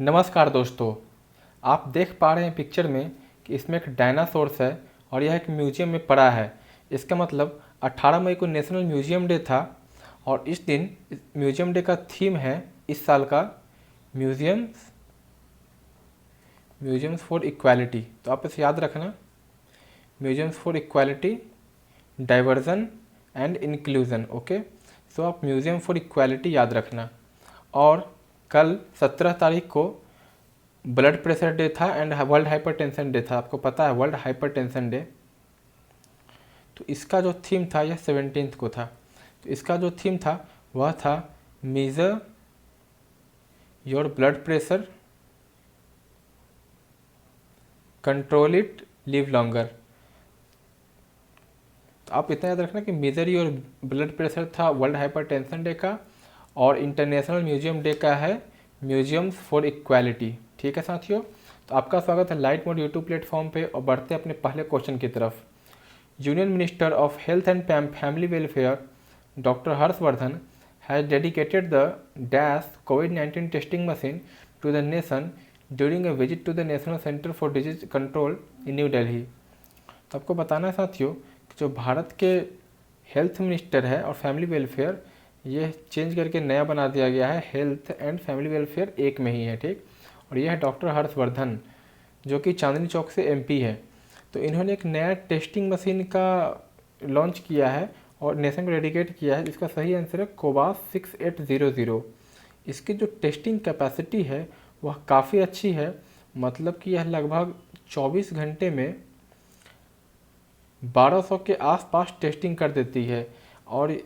नमस्कार दोस्तों, आप देख पा रहे हैं पिक्चर में कि इसमें एक डायनासोर्स है और यह एक म्यूजियम में पड़ा है। इसका मतलब 18 मई को नेशनल म्यूजियम डे था और इस दिन म्यूजियम डे का थीम है इस साल का म्यूजियम्स फॉर इक्वालिटी। तो आप इसे याद रखना, museums for equality, diversion and inclusion. Okay, so आप म्यूजियम फॉर इक्वालिटी याद रखना। और कल 17 तारीख को ब्लड प्रेशर डे था एंड वर्ल्ड हाइपरटेंशन डे था। आपको पता है वर्ल्ड हाइपरटेंशन डे। तो इसका जो थीम था यह 17 को था। तो इसका जो थीम था वह था major your blood pressure, control it, live longer. तो आप इतना याद रखना कि मेजर योर ब्लड प्रेशर था वर्ल्ड हाइपरटेंशन डे का और इंटरनेशनल म्यूजियम डे का है म्यूजियम्स फॉर इक्वालिटी। ठीक है साथियों, तो आपका स्वागत है लाइट मोड यूट्यूब प्लेटफॉर्म पे। और बढ़ते अपने पहले क्वेश्चन की तरफ। Union minister of health and family welfare doctor Harshvardhan has dedicated the dash कोविड-19 testing machine to the nation during a visit to the national centre for disease control in new Delhi. तो आपको बताना है साथियों कि जो भारत के हेल्थ मिनिस्टर है और फैमिली वेलफेयर, ये चेंज करके नया बना दिया गया है। हेल्थ एंड फैमिली वेलफेयर एक में ही है, ठीक। और यह है डॉक्टर हर्षवर्धन जो कि चांदनी चौक से एमपी है। तो इन्होंने एक नया टेस्टिंग मशीन का लॉन्च किया है और नेशन को डेडिकेट किया है, जिसका सही आंसर है कोवास 6800। इसकी जो टेस्टिंग कैपेसिटी है वह काफ़ी अच्छी है। मतलब कि यह लगभग 24 घंटे में 1200 के आसपास टेस्टिंग कर देती है। और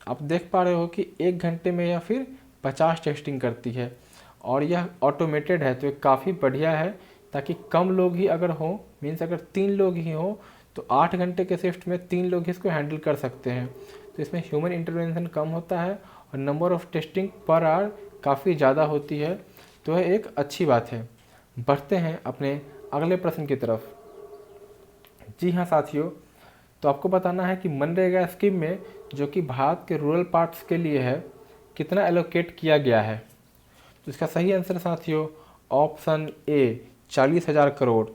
आप देख पा रहे हो कि 1 घंटे में या फिर 50 टेस्टिंग करती है। और यह ऑटोमेटेड है, तो ये काफ़ी बढ़िया है, ताकि कम लोग ही अगर हो, मीन्स अगर 3 लोग ही हो तो 8 घंटे के शिफ्ट में 3 लोग ही इसको हैंडल कर सकते हैं। तो इसमें ह्यूमन इंटरवेंशन कम होता है और number of testing per hour काफ़ी ज़्यादा होती है। तो यह एक अच्छी बात है। बढ़ते हैं अपने अगले प्रश्न की तरफ। जी हाँ साथियों, तो आपको बताना है कि मनरेगा स्कीम में, जो कि भारत के रूरल पार्ट्स के लिए है, कितना एलोकेट किया गया है। तो इसका सही आंसर साथियों ऑप्शन ए 40,000 करोड़।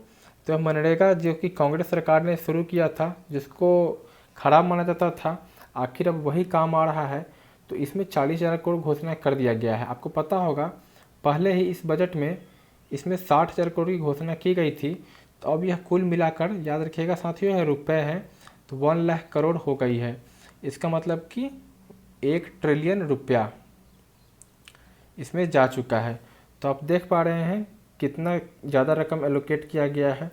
तो मनरेगा जो कि कांग्रेस सरकार ने शुरू किया था, जिसको खराब माना जाता था, आखिर अब वही काम आ रहा है। तो इसमें 40,000 करोड़ घोषणा कर दिया गया है। आपको पता होगा पहले ही इस बजट में इसमें 60,000 करोड़ की घोषणा की गई थी। तो अब यह कुल मिलाकर, याद रखिएगा साथियों, यह रुपए हैं, तो 1 लाख करोड़ हो गई है। इसका मतलब कि 1 ट्रिलियन रुपया इसमें जा चुका है। तो आप देख पा रहे हैं कितना ज़्यादा रकम एलोकेट किया गया है।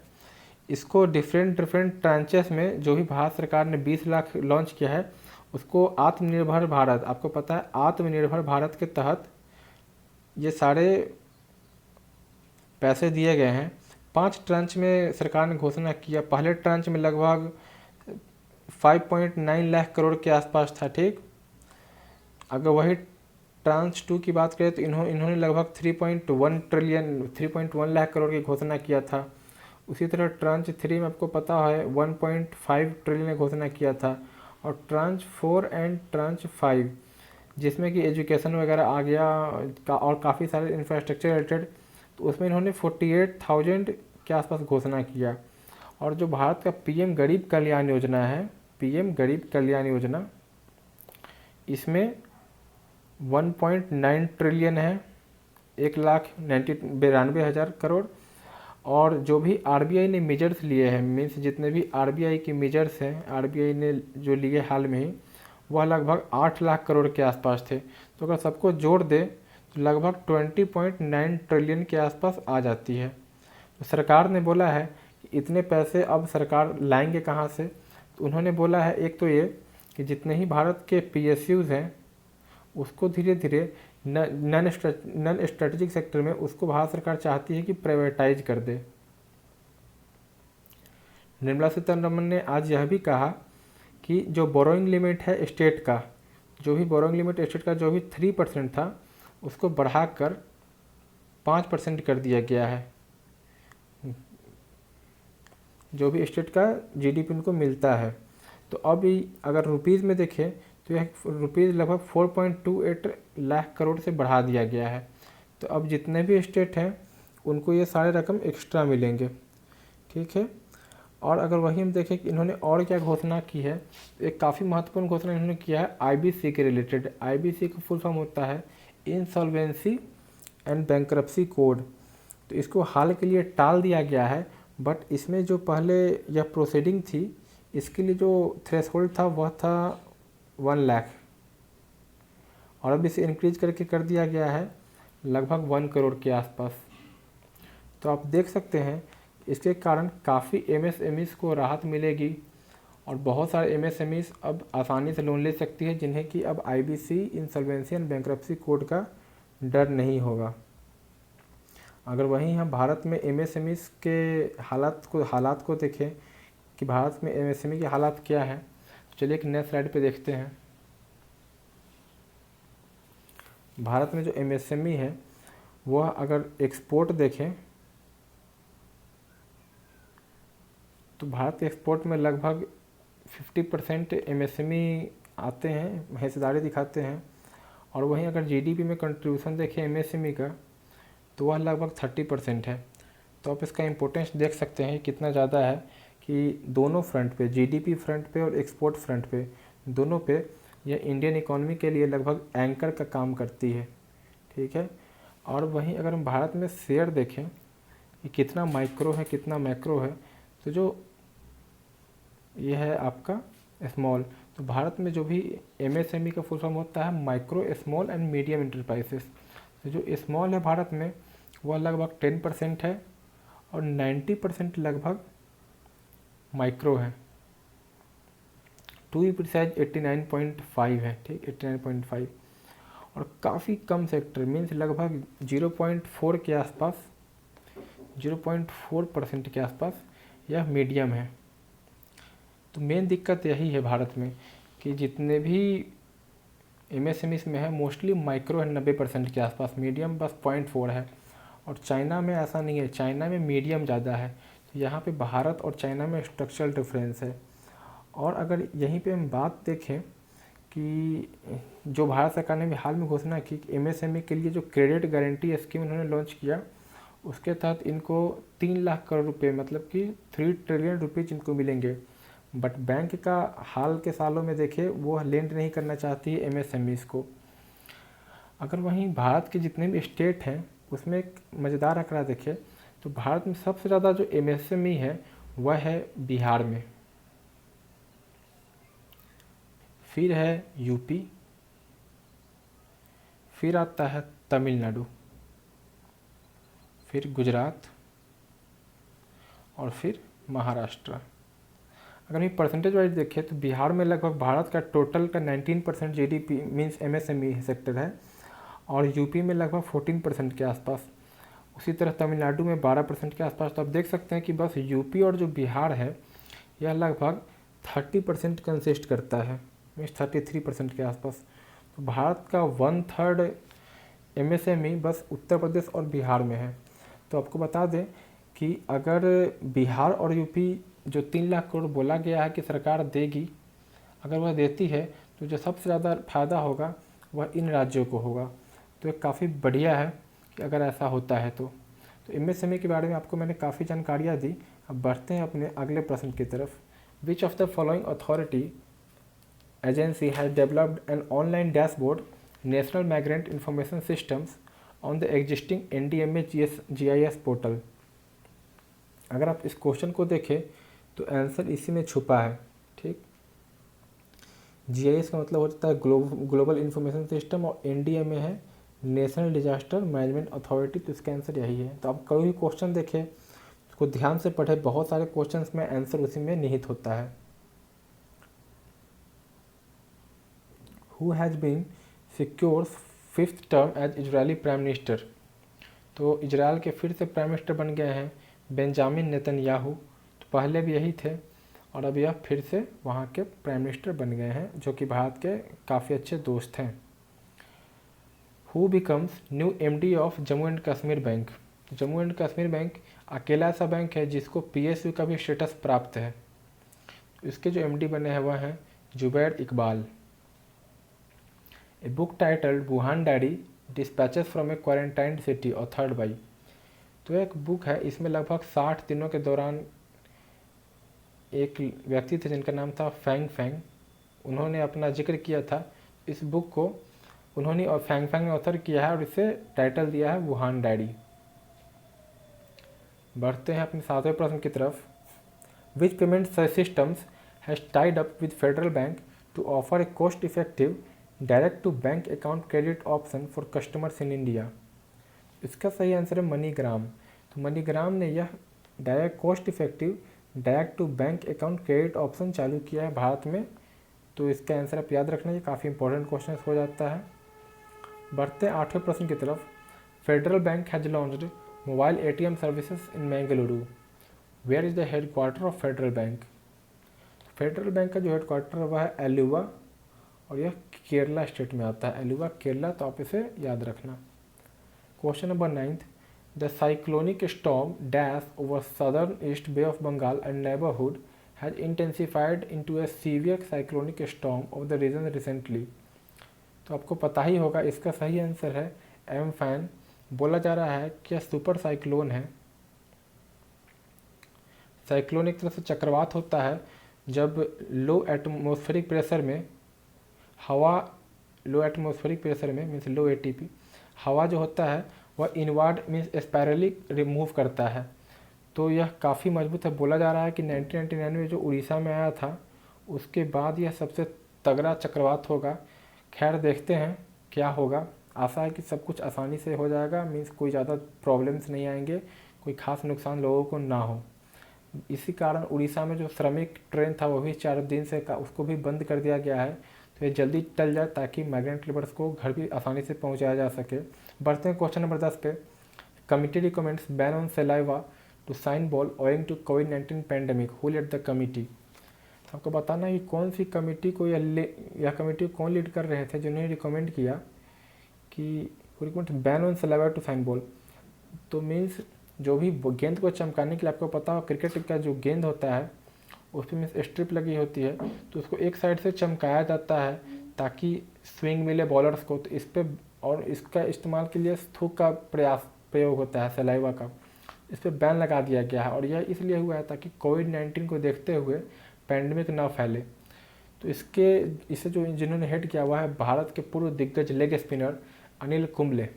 इसको डिफरेंट ट्रांचेस में, जो भी भारत सरकार ने 20 लाख लॉन्च किया है, उसको आत्मनिर्भर भारत, आपको पता है आत्मनिर्भर भारत के तहत ये सारे पैसे दिए गए हैं। 5 ट्रांच में सरकार ने घोषणा किया। पहले ट्रांच में लगभग 5.9 लाख करोड़ के आसपास था, ठीक। अगर वही ट्रांच 2 की बात करें तो इन्होंने लगभग 3.1 लाख करोड़ की घोषणा किया था। उसी तरह ट्रांच 3 में आपको पता है 1.5 ट्रिलियन की घोषणा किया था। और ट्रांच 4 एंड ट्रांच 5, जिसमें कि एजुकेशन वगैरह आ गया और काफ़ी सारे इंफ्रास्ट्रक्चर रिलेटेड, तो उसमें इन्होंने 48,000 के आसपास घोषणा किया। और जो भारत का पीएम गरीब कल्याण योजना है, पीएम गरीब कल्याण योजना, इसमें 1.9 ट्रिलियन है, 1,92,000 करोड़। और जो भी आरबीआई ने मेजर्स लिए हैं, मीन्स जितने भी आरबीआई की मेजर्स हैं, आरबीआई ने जो लिए हाल में ही, वह लगभग 8 लाख करोड़ के आसपास थे। तो अगर सबको जोड़ दे तो लगभग 20.9 ट्रिलियन के आसपास आ जाती है। तो सरकार ने बोला है कि इतने पैसे अब सरकार लाएंगे कहाँ से। तो उन्होंने बोला है, एक तो ये कि जितने ही भारत के पीएसयूज़ हैं उसको धीरे धीरे नॉन स्ट्रेटेजिक सेक्टर में उसको भारत सरकार चाहती है कि प्राइवेटाइज कर दे। निर्मला सीतारमण ने आज यह भी कहा कि जो बोरोइंग लिमिट है स्टेट का, जो भी बोरोइंग लिमिट स्टेट का जो भी 3% था, उसको बढ़ाकर 5% कर दिया गया है। जो भी स्टेट का जीडीपी उनको मिलता है। तो अभी अगर रुपीज़ में देखें तो यह रुपीज़ लगभग 4.28 लाख करोड़ से बढ़ा दिया गया है। तो अब जितने भी स्टेट हैं उनको ये सारे रकम एक्स्ट्रा मिलेंगे, ठीक है। और अगर वही हम देखें कि इन्होंने और क्या घोषणा की है, एक काफ़ी महत्वपूर्ण घोषणा इन्होंने किया है आईबीसी के रिलेटेड। आईबीसी का फुल फॉर्म होता है इंसॉल्वेंसी एंड बैंक्रप्सी कोड। तो इसको हाल के लिए टाल दिया गया है, बट इसमें जो पहले यह प्रोसीडिंग थी इसके लिए जो थ्रेशोल्ड था वह था 1 लाख, और अब इसे इंक्रीज करके कर दिया गया है लगभग 1 करोड़ के आसपास। तो आप देख सकते हैं इसके कारण काफ़ी एमएसएमईज़ को राहत मिलेगी, और बहुत सारे एमएसएमईज़ अब आसानी से लोन ले सकती है जिन्हें कि अब IBC insolvency and bankruptcy code का डर नहीं होगा। अगर वहीं हम भारत में एमएसएमईज़ के हालात को देखें कि भारत में एमएसएमई के हालात क्या हैं, तो चलिए एक नए स्लाइड पे देखते हैं। भारत में जो एमएसएमई है वह अगर एक्सपोर्ट देखें तो भारत के एक्सपोर्ट में लगभग 50% एमएसएमई आते हैं, हिस्सेदारी दिखाते हैं। और वहीं अगर जीडीपी में कंट्रीब्यूशन देखें एमएसएमई का तो वह लगभग 30% है। तो आप इसका इम्पोर्टेंस देख सकते हैं कितना ज़्यादा है कि दोनों फ्रंट पे, जीडीपी फ्रंट पे और एक्सपोर्ट फ्रंट पे, दोनों पे यह इंडियन इकोनॉमी के लिए लगभग एंकर का काम करती है, ठीक है। और वहीं अगर हम भारत में शेयर देखें कि कितना माइक्रो है कितना मैक्रो है, तो जो ये है आपका स्मॉल, तो भारत में जो भी एमएसएमई का फुल फॉर्म होता है micro small and medium enterprises. तो जो स्मॉल है भारत में वह लगभग 10% है और 90% लगभग माइक्रो है। टू बी प्रिसाइज 89.5 है, ठीक, 89.5। और काफ़ी कम सेक्टर मीन्स लगभग 0.4 के आसपास, 0.4% के आसपास यह मीडियम है। तो मेन दिक्कत यही है भारत में कि जितने भी एमएसएमईस में है मोस्टली माइक्रो है 90% के आसपास, मीडियम बस 0.4 है। और चाइना में ऐसा नहीं है, चाइना में मीडियम ज़्यादा है। तो यहाँ पे भारत और चाइना में स्ट्रक्चरल डिफरेंस है। और अगर यहीं पे हम बात देखें कि जो भारत सरकार ने भी हाल में घोषणा की कि एमएसएमई के लिए जो क्रेडिट गारंटी स्कीम उन्होंने लॉन्च किया, उसके तहत इनको 3 लाख करोड़ रुपए मतलब कि 3 ट्रिलियन रुपीज़ इनको मिलेंगे। बट बैंक का हाल के सालों में देखें वो लेंड नहीं करना चाहती है एमएसएमईज़ को। अगर वहीं भारत के जितने भी स्टेट हैं उसमें एक मज़ेदार आंकड़ा देखें तो भारत में सबसे ज़्यादा जो एमएसएमई है वह है बिहार में, फिर है यूपी, फिर आता है तमिलनाडु, फिर गुजरात और फिर महाराष्ट्र। अगर हम परसेंटेज वाइज देखें तो बिहार में लगभग भारत का टोटल का 19% जीडीपी मीन्स एमएसएमई सेक्टर है, और यूपी में लगभग 14% के आसपास, उसी तरह तमिलनाडु में 12% के आसपास। तो आप देख सकते हैं कि बस यूपी और जो बिहार है यह लगभग 30% कंसिस्ट करता है, मीन्स 33% के आसपास। तो भारत का 1/3 एमएसएमई बस उत्तर प्रदेश और बिहार में है। तो आपको बता दें कि अगर बिहार और यूपी जो 3 लाख करोड़ बोला गया है कि सरकार देगी, अगर वह देती है तो जो सबसे ज़्यादा फ़ायदा होगा वह इन राज्यों को होगा। तो ये काफ़ी बढ़िया है कि अगर ऐसा होता है तो एमएसएमई के बारे में आपको मैंने काफ़ी जानकारियाँ दी। अब बढ़ते हैं अपने अगले प्रश्न की तरफ। Which of the following authority agency has developed an online dashboard national migrant information systems on the existing NDMA GIS portal. अगर आप इस क्वेश्चन को देखें तो आंसर इसी में छुपा है, ठीक। GIS का मतलब होता है ग्लोबल इंफॉर्मेशन सिस्टम, और NDMA है नेशनल डिजास्टर मैनेजमेंट अथॉरिटी। तो इसका आंसर यही है। तो आप कोई भी क्वेश्चन देखें उसको ध्यान से पढ़ें, बहुत सारे क्वेश्चंस में आंसर उसी में निहित होता है। Who has been secure 5th term as Israeli prime minister. तो इजराइल के फिर से प्राइम मिनिस्टर बन गए हैं बेंजामिन नेतन्याहू। तो पहले भी यही थे और अब यह फिर से वहाँ के प्राइम मिनिस्टर बन गए हैं, जो कि भारत के काफ़ी अच्छे दोस्त हैं। Who becomes new MD of Jammu and Kashmir bank. Jammu and Kashmir bank अकेला ऐसा बैंक है जिसको PSU का भी स्टेटस प्राप्त है। इसके जो MD बने हैं वह हैं Zubair Iqbal. A book titled Burhan diary dispatches from A quarantined city authored by. तो एक बुक है, इसमें लगभग 60 दिनों के दौरान एक व्यक्ति थे जिनका नाम था फैंग फैंग, उन्होंने अपना जिक्र किया था। इस बुक को उन्होंने और फैंग फैंग ने ऑथर किया है और इसे टाइटल दिया है वुहान डायरी। बढ़ते हैं अपने 7वें प्रश्न की तरफ। Which payment systems has tied up with Federal Bank to offer a cost effective direct to bank account credit option for customers in India. इसका सही आंसर है मनीग्राम। तो मनीग्राम ने यह direct cost effective direct to bank account credit option चालू किया है भारत में। तो इसका आंसर आप याद रखना, ये काफ़ी इंपॉर्टेंट क्वेश्चन हो जाता है। बढ़ते हैं 8वें प्रश्न की तरफ। Federal Bank has launched mobile ATM services in Bengaluru. Where is the head quarter of Federal Bank. Federal Bank का जो हेड क्वार्टर है वह है एलुवा और यह केरला स्टेट में आता है, एलुवा केरला। तो आप इसे याद रखना। Question number 9th। The cyclonic storm dash over southern east bay of Bengal and neighbourhood has intensified into a severe cyclonic storm of the region recently. तो आपको पता ही होगा, इसका सही आंसर है एम्फैन। बोला जा रहा है कि यह सुपर साइक्लोन है। साइक्लोन एक तरह से चक्रवात होता है जब लो एटमॉस्फेरिक प्रेशर में मीन्स लो ATP हवा जो होता है वह इनवर्ड मीन्स स्पायरली रिमूव करता है। तो यह काफ़ी मजबूत है। बोला जा रहा है कि 1999 में जो उड़ीसा में आया था उसके बाद यह सबसे तगड़ा चक्रवात होगा। खैर देखते हैं क्या होगा। आशा है कि सब कुछ आसानी से हो जाएगा, मीन्स कोई ज़्यादा प्रॉब्लम्स नहीं आएंगे, कोई खास नुकसान लोगों को ना हो। इसी कारण उड़ीसा में जो श्रमिक ट्रेन था वो भी 4 दिन से उसको भी बंद कर दिया गया है। तो ये जल्दी टल जाए ताकि माइग्रेंट लेबर्स को घर भी आसानी से पहुंचाया जा सके। बढ़ते हैं क्वेश्चन नंबर 10 पे। Committee recommends ban on saliva to shine ball owing to कोविड-19 pandemic, who led the committee. तो आपको बताना है कि कौन सी कमिटी को यह कमिटी को कौन लीड कर रहे थे जिन्होंने रिकमेंड किया कि ban on saliva to shine ball. तो मीन्स जो भी गेंद को चमकाने के लिए, आपको पता हो क्रिकेट का जो गेंद होता है उस पर मीन्स स्ट्रिप लगी होती है, तो उसको एक साइड से चमकाया जाता है ताकि स्विंग मिले बॉलर्स को। तो इस पर और इसका इस्तेमाल के लिए थूक का प्रयोग होता है, सलाइवा का। इस पर बैन लगा दिया गया है और यह इसलिए हुआ है ताकि कोविड-19 को देखते हुए पैंडेमिक ना फैले। तो इसे जो जिन्होंने हेड किया हुआ है भारत के पूर्व दिग्गज leg spinner Anil Kumble.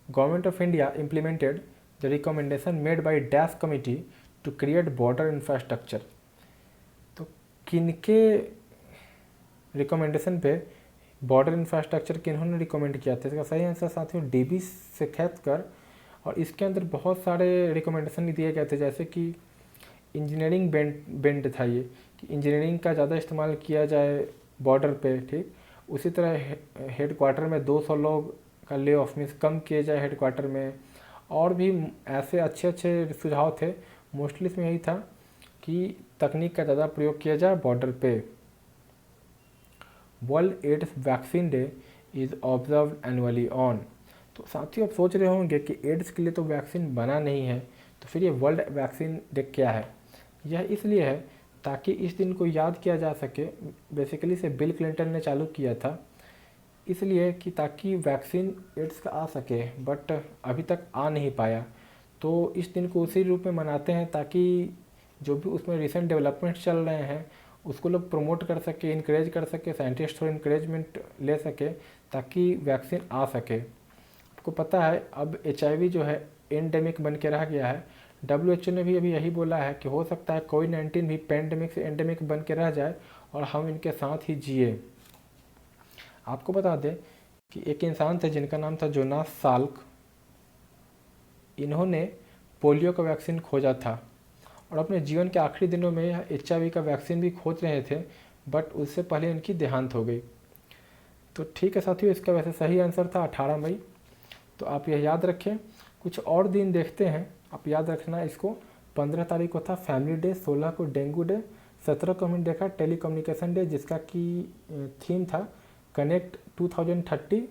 Government of India implemented the recommendation made by dash committee to create border infrastructure. तो किनके रिकमेंडेशन पे बॉर्डर इंफ्रास्ट्रक्चर किन्होंने रिकमेंड किया था? इसका सही आंसर साथियों DB शेखवत। और इसके अंदर बहुत सारे रिकमेंडेशन दिए गए थे, जैसे कि इंजीनियरिंग बेंड था ये, कि इंजीनियरिंग का ज़्यादा इस्तेमाल किया जाए बॉर्डर पे, ठीक। उसी तरह हेड क्वार्टर में 200 लोग का ले ऑफ मीन्स कम किए जाए हेड क्वार्टर में। और भी ऐसे अच्छे अच्छे सुझाव थे। मोस्टली इसमें यही था कि तकनीक का ज़्यादा प्रयोग किया जाए बॉर्डर पे। World AIDS vaccine day is observe annually on. तो साथियों आप सोच रहे होंगे कि एड्स के लिए तो वैक्सीन बना नहीं है, तो फिर ये वर्ल्ड वैक्सीन डे क्या है? यह इसलिए है ताकि इस दिन को याद किया जा सके। बेसिकली इसे बिल क्लिंटन ने चालू किया था इसलिए कि ताकि वैक्सीन एड्स का आ सके, बट अभी तक आ नहीं पाया। तो इस दिन को उसी रूप में मनाते हैं ताकि जो भी उसमें रिसेंट डेवलपमेंट चल रहे हैं उसको लोग प्रमोट कर सके, इनक्रेज कर सके, साइंटिस्ट और इनक्रेजमेंट ले सके ताकि वैक्सीन आ सके। आपको पता है अब HIV जो है एंडेमिक बन के रह गया है। WHO ने भी अभी यही बोला है कि हो सकता है कोविड-19 भी पैंडेमिक से एंडेमिक बन के रह जाए और हम इनके साथ ही जिए। आपको बता दें कि एक इंसान थे जिनका नाम था जोनास साल्क। इन्होंने पोलियो का वैक्सीन खोजा था और अपने जीवन के आखिरी दिनों में HIV का वैक्सीन भी खोज रहे थे, बट उससे पहले इनकी देहांत हो गई। तो ठीक है साथियों, इसका वैसे सही आंसर था 18 मई। तो आप यह याद रखें। कुछ और दिन देखते हैं, आप याद रखना इसको। 15 तारीख को था फैमिली डे, 16 को डेंगू डे, 17 को हमने देखा टेलीकम्युनिकेशन डे जिसका कि थीम था कनेक्ट 2030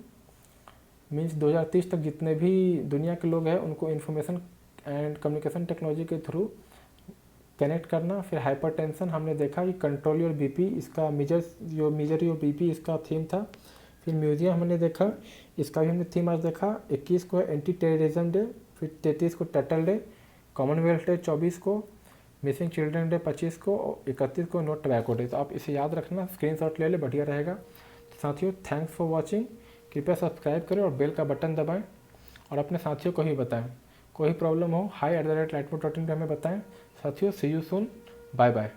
मीन्स 2030 तक जितने भी दुनिया के लोग हैं उनको इंफॉर्मेशन एंड कम्युनिकेशन टेक्नोलॉजी के थ्रू कनेक्ट करना। फिर हाइपरटेंशन हमने देखा कि कंट्रोल योर BP, इसका मेजर योर BP इसका थीम था। फिर म्यूजियम हमने देखा, इसका भी हमने थीम आज देखा। 21 को है एंटी टेररिज्म डे, फिर 33 को टर्टल डे, कॉमनवेल्थ डे 24 को, मिसिंग चिल्ड्रन डे 25 को और 31 को नो टबैको डे। तो आप इसे याद रखना, स्क्रीनशॉट ले ले, बढ़िया रहेगा। तो साथियों थैंक्स फॉर वॉचिंग, कृपया सब्सक्राइब करें और बेल का बटन दबाएं और अपने साथियों को भी बताएं। कोई प्रॉब्लम हो hi@lightboard.in पे हमें बताएं। साथियों सी यू सून, बाय बाय।